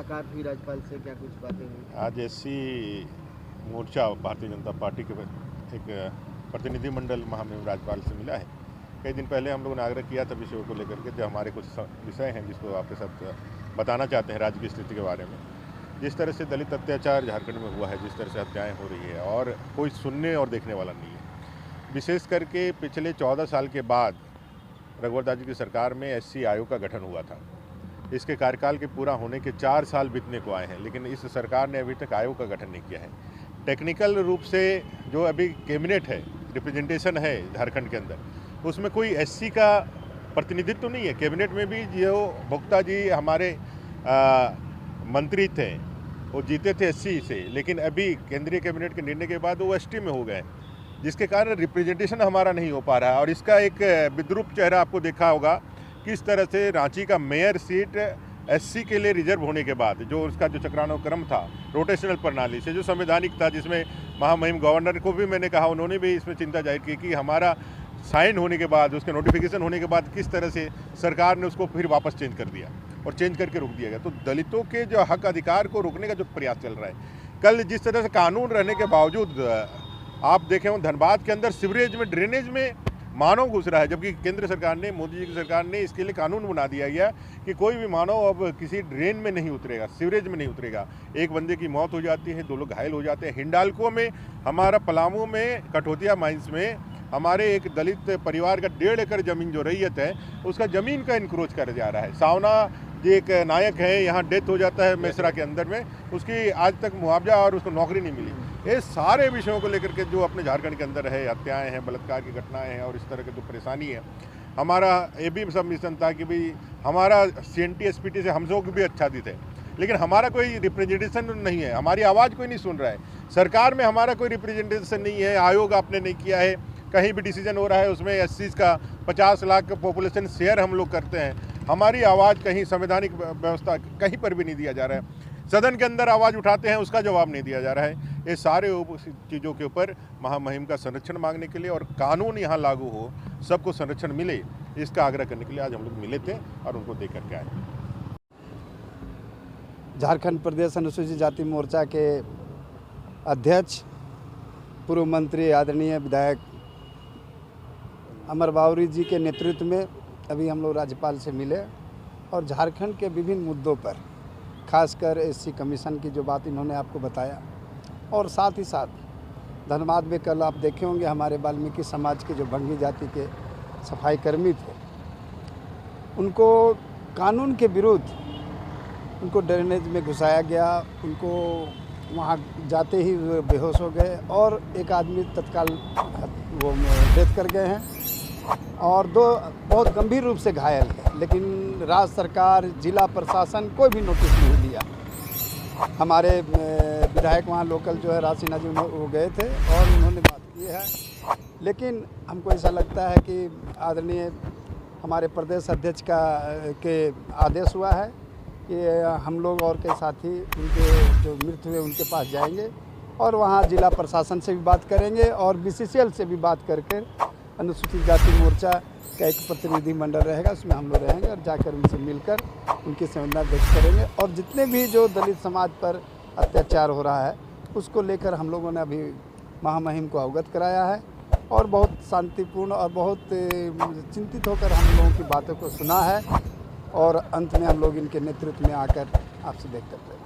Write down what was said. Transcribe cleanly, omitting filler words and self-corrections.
मुलाकात हुई राज्यपाल से, क्या कुछ बातें हुई? आज एससी मोर्चा भारतीय जनता पार्टी के एक प्रतिनिधिमंडल महामहिम राज्यपाल से मिला है। कई दिन पहले हम लोगों ने आग्रह किया था विषयों को लेकर के, जो हमारे कुछ विषय हैं जिसको आपके साथ बताना चाहते हैं राज्य की स्थिति के बारे में। जिस तरह से दलित अत्याचार झारखंड में हुआ है, जिस तरह से हत्याएँ हो रही है और कोई सुनने और देखने वाला नहीं है। विशेष करके पिछले 14 साल के बाद रघुवर दास जी की सरकार में एससी आयोग का गठन हुआ था। इसके कार्यकाल के पूरा होने के 4 साल बीतने को आए हैं, लेकिन इस सरकार ने अभी तक आयोग का गठन नहीं किया है। टेक्निकल रूप से जो अभी कैबिनेट है, रिप्रेजेंटेशन है झारखंड के अंदर, उसमें कोई एससी का प्रतिनिधित्व तो नहीं है। कैबिनेट में भी जो भोक्ता जी हमारे मंत्री थे, वो जीते थे एससी से, लेकिन अभी केंद्रीय कैबिनेट के निर्णय के बाद वो एसटी में हो गए, जिसके कारण रिप्रेजेंटेशन हमारा नहीं हो पा रहा है। और इसका एक विद्रूप चेहरा आपको देखा होगा, किस तरह से रांची का मेयर सीट एससी के लिए रिजर्व होने के बाद जो उसका जो चक्रानुक्रम था रोटेशनल प्रणाली से, जो संवैधानिक था, जिसमें महामहिम गवर्नर को भी मैंने कहा, उन्होंने भी इसमें चिंता जाहिर की कि हमारा साइन होने के बाद, उसके नोटिफिकेशन होने के बाद किस तरह से सरकार ने उसको फिर वापस चेंज कर दिया और चेंज करके रोक दिया गया। तो दलितों के जो हक अधिकार को रोकने का जो प्रयास चल रहा है, कल जिस तरह से कानून रहने के बावजूद आप देखें धनबाद के अंदर सीवरेज में, ड्रेनेज में मानव घुस रहा है, जबकि केंद्र सरकार ने, मोदी जी की सरकार ने इसके लिए कानून बना दिया गया कि कोई भी मानव अब किसी ड्रेन में नहीं उतरेगा, सीवरेज में नहीं उतरेगा। एक बंदे की मौत हो जाती है, 2 लोग घायल हो जाते हैं। हिंडाल्को में, हमारा पलामू में, कठोतिया माइंस में हमारे एक दलित परिवार का 1.5 एकड़ जमीन जो रैयत है, उसका ज़मीन का इंक्रोच कर जा रहा है। सावना जी एक नायक है, यहाँ डेथ हो जाता है मेसरा के अंदर में, उसकी आज तक मुआवजा और उसको नौकरी नहीं मिली। ये सारे विषयों को लेकर के जो अपने झारखंड के अंदर है, हत्याएं हैं, बलात्कार की घटनाएं हैं और इस तरह की जो परेशानी है, हमारा ये भी सब मिशन था कि भाई हमारा CNT SPT से हम लोग भी आच्छादित है, लेकिन हमारा कोई रिप्रेजेंटेशन नहीं है, हमारी आवाज़ कोई नहीं सुन रहा है। सरकार में हमारा कोई रिप्रेजेंटेशन नहीं है, आयोग आपने नहीं किया है। कहीं भी डिसीजन हो रहा है उसमें एससीज का 50 लाख पॉपुलेशन शेयर हम लोग करते हैं, हमारी आवाज़ कहीं संवैधानिक व्यवस्था कहीं पर भी नहीं दिया जा रहा है। सदन के अंदर आवाज़ उठाते हैं, उसका जवाब नहीं दिया जा रहा है। ये सारे चीज़ों के ऊपर महामहिम का संरक्षण मांगने के लिए और कानून यहाँ लागू हो, सबको संरक्षण मिले, इसका आग्रह करने के लिए आज हम लोग मिले थे और उनको दे करके आए। झारखंड प्रदेश अनुसूचित जाति मोर्चा के अध्यक्ष, पूर्व मंत्री आदरणीय विधायक अमर बावरी जी के नेतृत्व में अभी हम लोग राज्यपाल से मिले और झारखंड के विभिन्न मुद्दों पर, खासकर एससी कमीशन की जो बात इन्होंने आपको बताया, और साथ ही साथ धनबाद में कल आप देखे होंगे हमारे वाल्मीकि समाज के जो भंगी जाति के सफाई कर्मी थे, उनको कानून के विरुद्ध उनको ड्रेनेज में घुसाया गया, उनको वहाँ जाते ही बेहोश हो गए और एक आदमी तत्काल वो डेथ कर गए हैं और 2 बहुत गंभीर रूप से घायल है। लेकिन राज्य सरकार, जिला प्रशासन कोई भी नोटिस नहीं दिया। हमारे विधायक वहाँ लोकल जो है राज सिन्हा जी, वो गए थे और उन्होंने बात की है, लेकिन हमको ऐसा लगता है कि आदरणीय हमारे प्रदेश अध्यक्ष के आदेश हुआ है कि हम लोग और के साथी उनके जो मृत हुए उनके पास जाएंगे और वहाँ जिला प्रशासन से भी बात करेंगे और BCCL से भी बात करके अनुसूचित जाति मोर्चा का एक प्रतिनिधिमंडल रहेगा, उसमें हम लोग रहेंगे और जाकर उनसे मिलकर उनकी संवेदना व्यक्त करेंगे। और जितने भी जो दलित समाज पर अत्याचार हो रहा है उसको लेकर हम लोगों ने अभी महामहिम को अवगत कराया है और बहुत शांतिपूर्ण और बहुत चिंतित होकर हम लोगों की बातों को सुना है और अंत में हम लोग इनके नेतृत्व में आकर आपसे व्यक्त करते हैं।